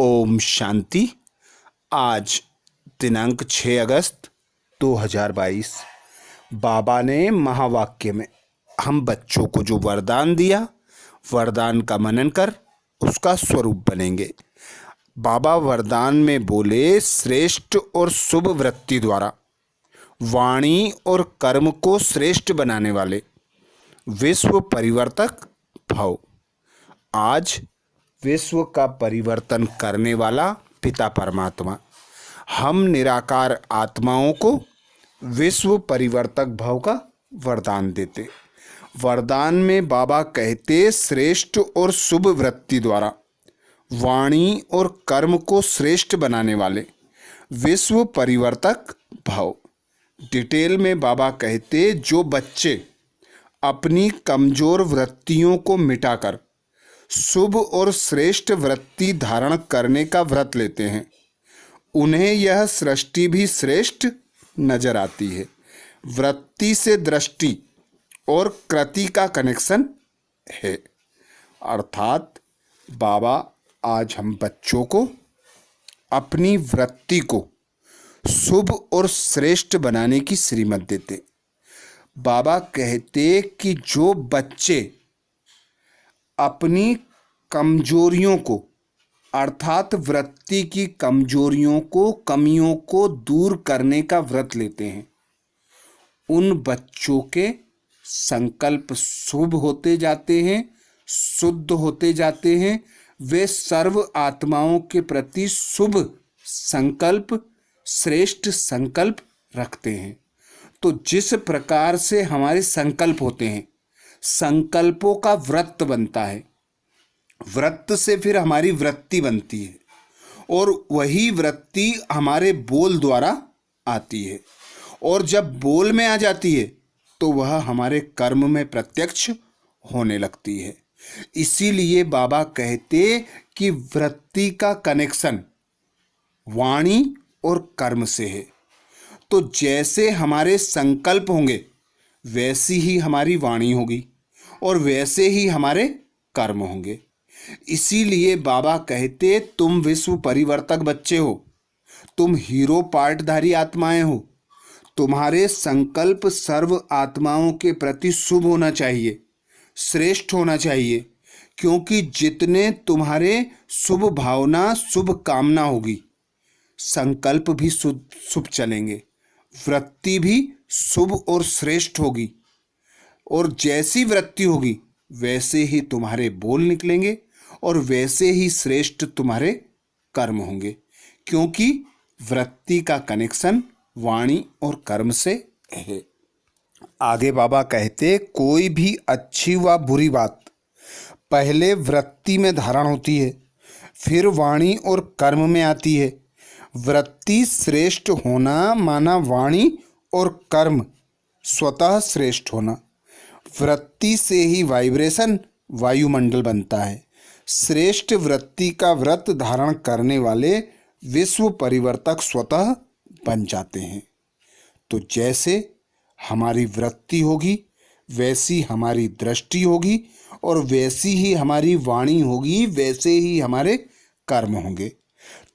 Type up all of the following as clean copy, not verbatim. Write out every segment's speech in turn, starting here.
ओम शांति। आज दिनांक 6 अगस्त 2022 बाबा ने महावाक्य में हम बच्चों को जो वरदान दिया, वरदान का मनन कर उसका स्वरूप बनेंगे। बाबा वरदान में बोले, श्रेष्ठ और शुभ वृत्ति द्वारा वाणी और कर्म को श्रेष्ठ बनाने वाले विश्व परिवर्तक भव। आज विश्व का परिवर्तन करने वाला पिता परमात्मा हम निराकार आत्माओं को विश्व परिवर्तक भव का वरदान देते। वरदान में बाबा कहते, श्रेष्ठ और शुभ वृत्ति द्वारा वाणी और कर्म को श्रेष्ठ बनाने वाले विश्व परिवर्तक भव। डिटेल में बाबा कहते, जो बच्चे अपनी कमजोर वृत्तियों को मिटाकर शुभ और श्रेष्ठ वृत्ति धारण करने का व्रत लेते हैं, उन्हें यह सृष्टि भी श्रेष्ठ नजर आती है। वृत्ति से दृष्टि और कृति का कनेक्शन है। अर्थात बाबा आज हम बच्चों को अपनी वृत्ति को शुभ और श्रेष्ठ बनाने की श्रीमत देते। बाबा कहते कि जो बच्चे अपनी कमजोरियों को अर्थात वृत्ति की कमजोरियों को, कमियों को दूर करने का व्रत लेते हैं, उन बच्चों के संकल्प शुभ होते जाते हैं, शुद्ध होते जाते हैं। वे सर्व आत्माओं के प्रति शुभ संकल्प, श्रेष्ठ संकल्प रखते हैं। तो जिस प्रकार से हमारे संकल्प होते हैं, संकल्पों का व्रत बनता है, व्रत से फिर हमारी वृत्ति बनती है और वही वृत्ति हमारे बोल द्वारा आती है, और जब बोल में आ जाती है तो वह हमारे कर्म में प्रत्यक्ष होने लगती है। इसीलिए बाबा कहते कि वृत्ति का कनेक्शन वाणी और कर्म से है। तो जैसे हमारे संकल्प होंगे वैसी ही हमारी वाणी होगी और वैसे ही हमारे कर्म होंगे। इसीलिए बाबा कहते, तुम विश्व परिवर्तक बच्चे हो, तुम हीरो पार्टधारी आत्माएं हो। तुम्हारे संकल्प सर्व आत्माओं के प्रति शुभ होना चाहिए, श्रेष्ठ होना चाहिए, क्योंकि जितने तुम्हारे शुभ भावना, शुभ कामना होगी, संकल्प भी शुभ चलेंगे, वृत्ति भी शुभ और श्रेष्ठ होगी, और जैसी वृत्ति होगी वैसे ही तुम्हारे बोल निकलेंगे और वैसे ही श्रेष्ठ तुम्हारे कर्म होंगे, क्योंकि वृत्ति का कनेक्शन वाणी और कर्म से है। आगे बाबा कहते, कोई भी अच्छी व बुरी बात पहले वृत्ति में धारण होती है, फिर वाणी और कर्म में आती है। वृत्ति श्रेष्ठ होना माना वाणी और कर्म स्वतः श्रेष्ठ होना। वृत्ति से ही वाइब्रेशन वायुमंडल बनता है। श्रेष्ठ वृत्ति का व्रत धारण करने वाले विश्व परिवर्तक स्वतः बन जाते हैं। तो जैसे हमारी वृत्ति होगी वैसी हमारी दृष्टि होगी और वैसी ही हमारी वाणी होगी, वैसे ही हमारे कर्म होंगे।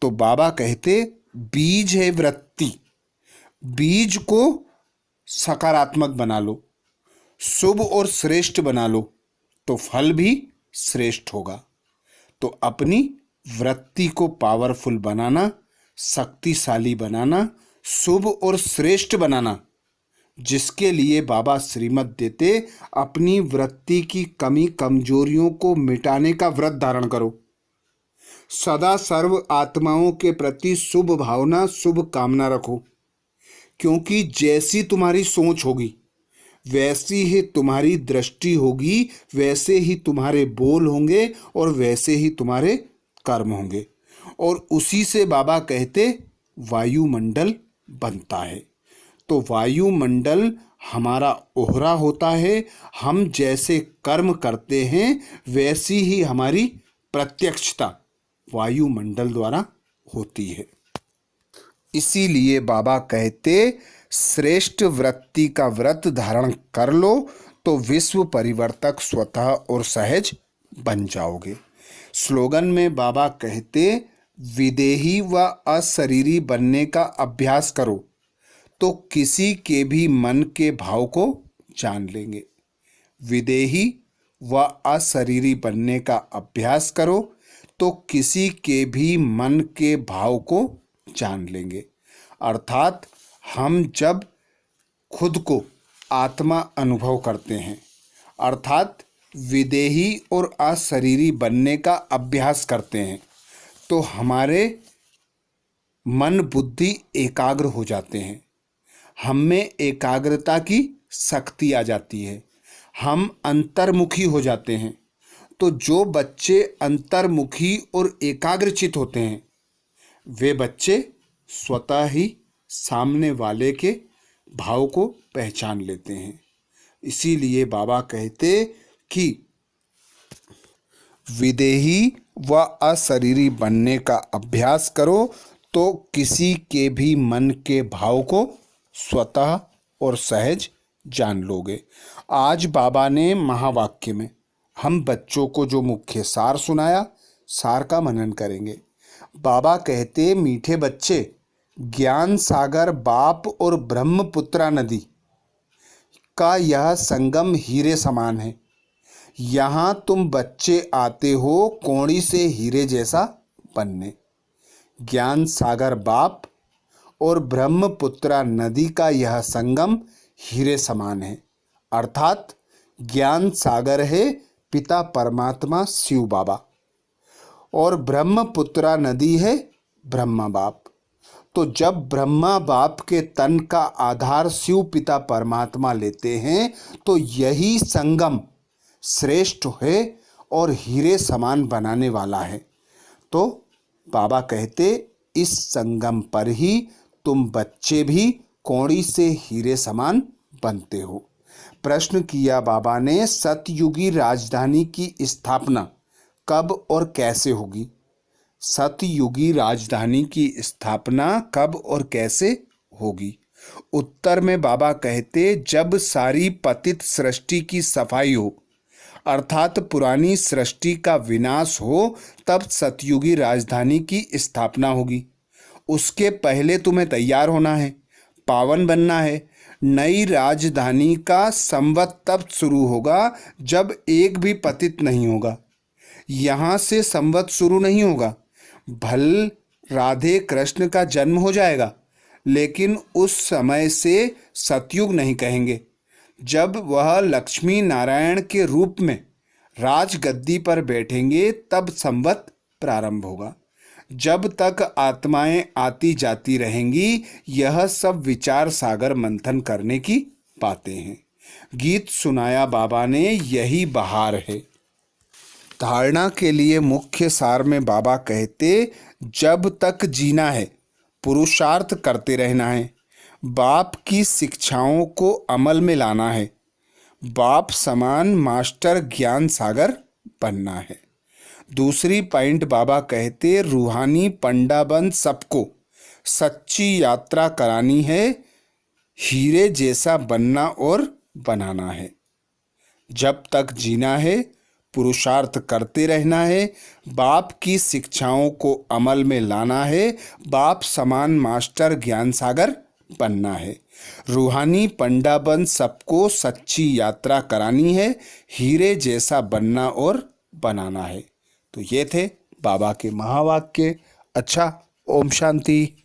तो बाबा कहते, बीज है वृत्ति, बीज को सकारात्मक बना लो, शुभ और श्रेष्ठ बना लो, तो फल भी श्रेष्ठ होगा। तो अपनी वृत्ति को पावरफुल बनाना, शक्तिशाली बनाना, शुभ और श्रेष्ठ बनाना, जिसके लिए बाबा श्रीमत देते, अपनी वृत्ति की कमी कमजोरियों को मिटाने का व्रत धारण करो। सदा सर्व आत्माओं के प्रति शुभ भावना, शुभ कामना रखो, क्योंकि जैसी तुम्हारी सोच होगी वैसी ही तुम्हारी दृष्टि होगी, वैसे ही तुम्हारे बोल होंगे और वैसे ही तुम्हारे कर्म होंगे। और उसी से बाबा कहते वायुमंडल बनता है। तो वायुमंडल हमारा ओहरा होता है। हम जैसे कर्म करते हैं वैसी ही हमारी प्रत्यक्षता वायुमंडल द्वारा होती है। इसीलिए बाबा कहते, श्रेष्ठ वृत्ति का व्रत धारण कर लो तो विश्व परिवर्तक स्वतः और सहज बन जाओगे। स्लोगन में बाबा कहते, विदेही व अशरीरी बनने का अभ्यास करो तो किसी के भी मन के भाव को जान लेंगे। विदेही व अशरीरी बनने का अभ्यास करो तो किसी के भी मन के भाव को जान लेंगे। अर्थात हम जब खुद को आत्मा अनुभव करते हैं, अर्थात विदेही और अशरीरी बनने का अभ्यास करते हैं, तो हमारे मन बुद्धि एकाग्र हो जाते हैं, हम में एकाग्रता की शक्ति आ जाती है, हम अंतर्मुखी हो जाते हैं। तो जो बच्चे अंतर्मुखी और एकाग्रचित होते हैं वे बच्चे स्वतः ही सामने वाले के भाव को पहचान लेते हैं। इसीलिए बाबा कहते कि विदेही व अशरीरी बनने का अभ्यास करो तो किसी के भी मन के भाव को स्वतः और सहज जान लोगे। आज बाबा ने महावाक्य में हम बच्चों को जो मुख्य सार सुनाया, सार का मनन करेंगे। बाबा कहते, मीठे बच्चे, ज्ञान सागर बाप और ब्रह्मपुत्रा नदी का यह संगम हीरे समान है। यहाँ तुम बच्चे आते हो कौड़ी से हीरे जैसा बनने। ज्ञान सागर बाप और ब्रह्मपुत्रा नदी का यह संगम हीरे समान है। अर्थात ज्ञान सागर है पिता परमात्मा शिव बाबा और ब्रह्मपुत्रा नदी है ब्रह्मा बाप। तो जब ब्रह्मा बाप के तन का आधार शिव पिता परमात्मा लेते हैं तो यही संगम श्रेष्ठ है और हीरे समान बनाने वाला है। तो बाबा कहते, इस संगम पर ही तुम बच्चे भी कौड़ी से हीरे समान बनते हो। प्रश्न किया बाबा ने, सतयुगी राजधानी की स्थापना कब और कैसे होगी? सतयुगी राजधानी की स्थापना कब और कैसे होगी? उत्तर में बाबा कहते, जब सारी पतित सृष्टि की सफाई हो, अर्थात पुरानी सृष्टि का विनाश हो, तब सतयुगी राजधानी की स्थापना होगी। उसके पहले तुम्हें तैयार होना है, पावन बनना है। नई राजधानी का संवत तब शुरू होगा जब एक भी पतित नहीं होगा। यहाँ से संवत शुरू नहीं होगा। भल राधे कृष्ण का जन्म हो जाएगा, लेकिन उस समय से सतयुग नहीं कहेंगे। जब वह लक्ष्मी नारायण के रूप में राजगद्दी पर बैठेंगे तब संवत प्रारंभ होगा। जब तक आत्माएं आती जाती रहेंगी, यह सब विचार सागर मंथन करने की बातें हैं। गीत सुनाया बाबा ने, यही बहार है। धारणा के लिए मुख्य सार में बाबा कहते, जब तक जीना है पुरुषार्थ करते रहना है, बाप की शिक्षाओं को अमल में लाना है, बाप समान मास्टर ज्ञान सागर बनना है। दूसरी पॉइंट बाबा कहते, रूहानी पंडाबंद सबको सच्ची यात्रा करानी है, हीरे जैसा बनना और बनाना है। जब तक जीना है पुरुषार्थ करते रहना है, बाप की शिक्षाओं को अमल में लाना है, बाप समान मास्टर ज्ञान सागर बनना है। रूहानी पंडाबंद सबको सच्ची यात्रा करानी है, हीरे जैसा बनना और बनाना है। तो ये थे बाबा के महावाक्य। अच्छा, ओम शांति।